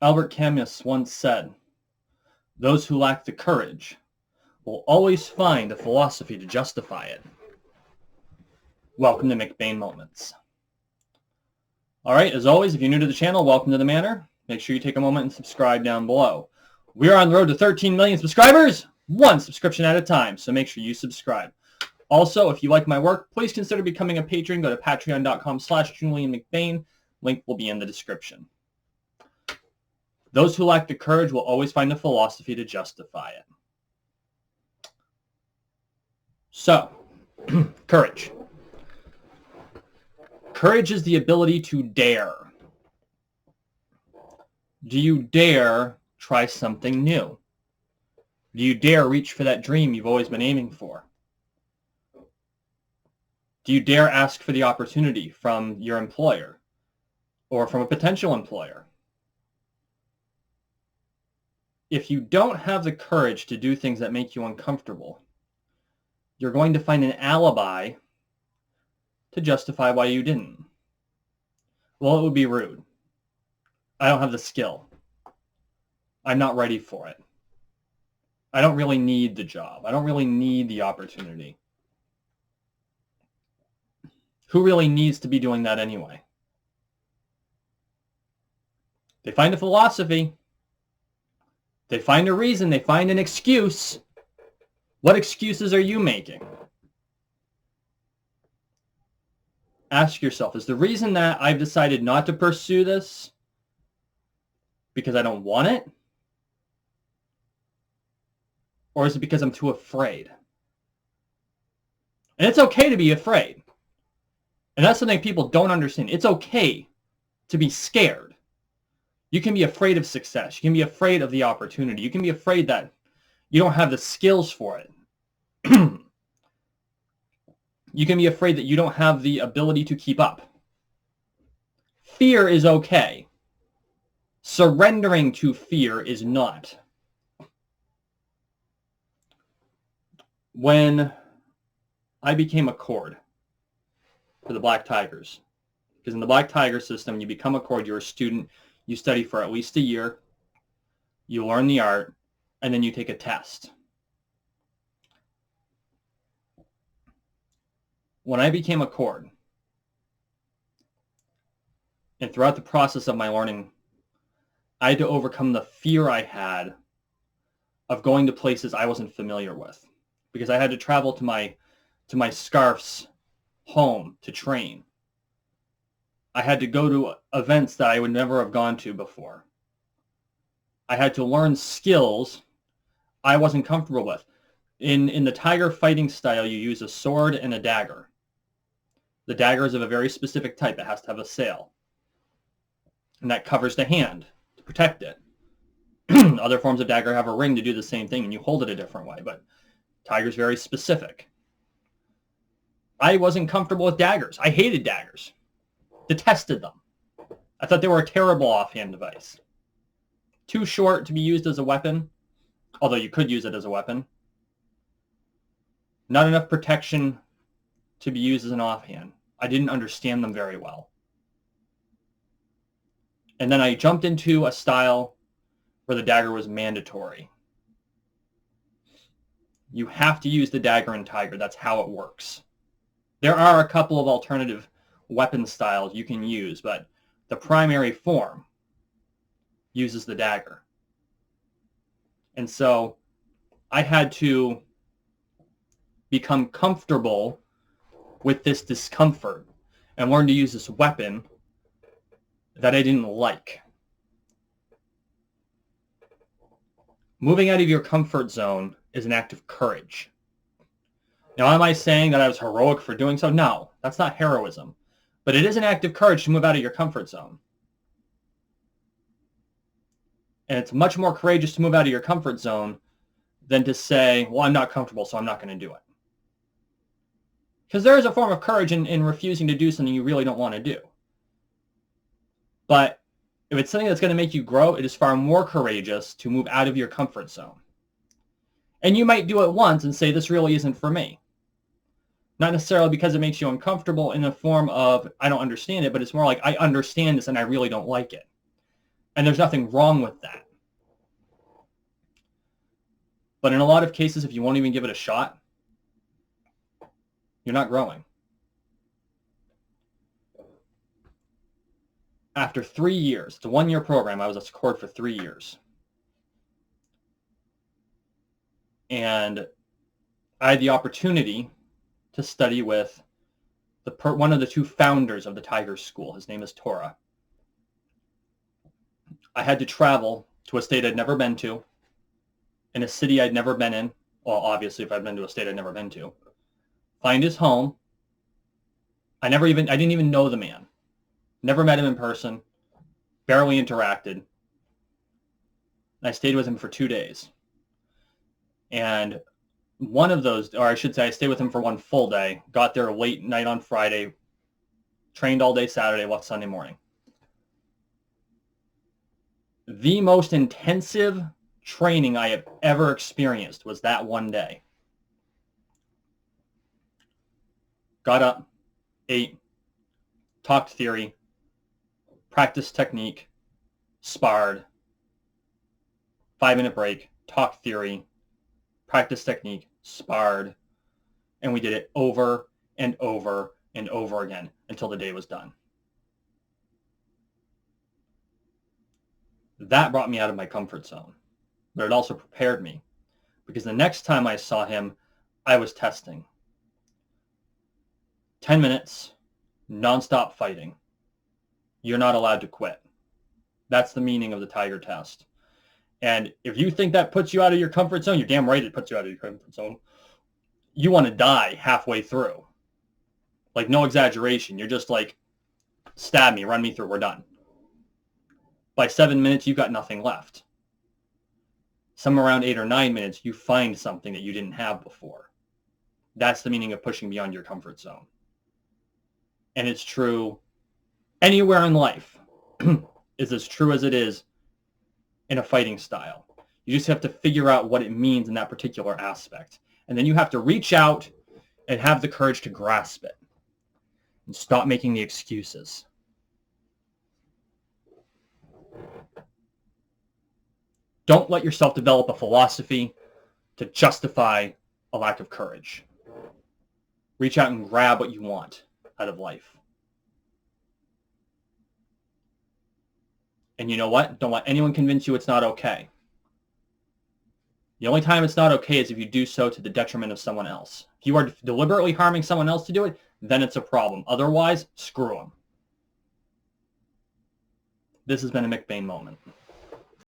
Albert Camus once said, "Those who lack the courage will always find a philosophy to justify it." Welcome to McBain Moments. All right, as always, if you're new to the channel, welcome to the Manor. Make sure you take a moment and subscribe down below. We are on the road to 13 million subscribers, one subscription at a time, so make sure you subscribe. Also, if you like my work, please consider becoming a patron. Go to patreon.com/JulianMcBain. Link will be in the description. Those who lack the courage will always find a philosophy to justify it. So, courage. Courage is the ability to dare. Do you dare try something new? Do you dare reach for that dream you've always been aiming for? Do you dare ask for the opportunity from your employer or from a potential employer? If you don't have the courage to do things that make you uncomfortable, you're going to find an alibi to justify why you didn't. Well, it would be rude. I don't have the skill. I'm not ready for it. I don't really need the job. I don't really need the opportunity. Who really needs to be doing that anyway? They find a philosophy. They find a reason. They find an excuse. What excuses are you making? Ask yourself, is the reason that I've decided not to pursue this because I don't want it? Or is it because I'm too afraid? And it's okay to be afraid. And that's something people don't understand. It's okay to be scared. You can be afraid of success. You can be afraid of the opportunity. You can be afraid that you don't have the skills for it. You can be afraid that you don't have the ability to keep up. Fear is okay. Surrendering to fear is not. When I became a cord for the Black Tigers, because in the Black Tiger system, you become a cord, you're a student, you study for at least a year, you learn the art, and then you take a test. When I became a cord, and throughout the process of my learning, I had to overcome the fear I had of going to places I wasn't familiar with, because I had to travel to my scarf's home to train. I had to go to events that I would never have gone to before. I had to learn skills I wasn't comfortable with. In the tiger fighting style, you use a sword and a dagger. The dagger is of a very specific type. It has to have a sail. And that covers the hand to protect it. Other forms of dagger have a ring to do the same thing, and you hold it a different way. But tiger's very specific. I wasn't comfortable with daggers. I hated daggers. Detested them. I thought they were a terrible offhand device. Too short to be used as a weapon, although you could use it as a weapon. Not enough protection to be used as an offhand. I didn't understand them very well. And then I jumped into a style where the dagger was mandatory. You have to use the dagger in Tiger. That's how it works. There are a couple of alternative weapon styles you can use, but the primary form uses the dagger. And so I had to become comfortable with this discomfort and learn to use this weapon that I didn't like. Moving out of your comfort zone is an act of courage. Now, am I saying that I was heroic for doing so? No, that's not heroism. But it is an act of courage to move out of your comfort zone. And it's much more courageous to move out of your comfort zone than to say, well, I'm not comfortable, so I'm not going to do it. Because there is a form of courage in refusing to do something you really don't want to do. But if it's something that's going to make you grow, it is far more courageous to move out of your comfort zone. And you might do it once and say, this really isn't for me. Not necessarily because it makes you uncomfortable in the form of, I don't understand it, but it's more like, I understand this and I really don't like it. And there's nothing wrong with that. But in a lot of cases, if you won't even give it a shot, you're not growing. After 3 years, it's a 1-year program, I was a Secord for 3 years. And I had the opportunity to study with one of the 2 founders of the Tiger School. His name is Tora. I had to travel to a state I'd never been to, in a city I'd never been in. Well, obviously, if I'd been to a state I'd never been to. Find his home. I didn't even know the man. Never met him in person. Barely interacted. And I stayed with him for 2 days. And one of those, or I should say, I stayed with him for 1 full day. Got there late night on Friday. Trained all day Saturday, left Sunday morning. The most intensive training I have ever experienced was that 1 day. Got up, ate, talked theory, practiced technique, sparred, 5-minute break, talked theory, practiced technique, sparred, and we did it over and over and over again until the day was done. That brought me out of my comfort zone, but it also prepared me, because the next time I saw him, I was testing. 10 minutes, nonstop fighting. You're not allowed to quit. That's the meaning of the Tiger test. And if you think that puts you out of your comfort zone, you're damn right it puts you out of your comfort zone. You want to die halfway through. Like, no exaggeration. You're just like, stab me, run me through, we're done. By 7 minutes, you've got nothing left. Somewhere around 8 or 9 minutes, you find something that you didn't have before. That's the meaning of pushing beyond your comfort zone. And it's true anywhere in life. Is as true as it is in a fighting style. You just have to figure out what it means in that particular aspect. And then you have to reach out and have the courage to grasp it. And stop making the excuses. Don't let yourself develop a philosophy to justify a lack of courage. Reach out and grab what you want out of life. And you know what? Don't let anyone convince you it's not okay. The only time it's not okay is if you do so to the detriment of someone else. If you are deliberately harming someone else to do it, then it's a problem. Otherwise, screw them. This has been a McBain moment.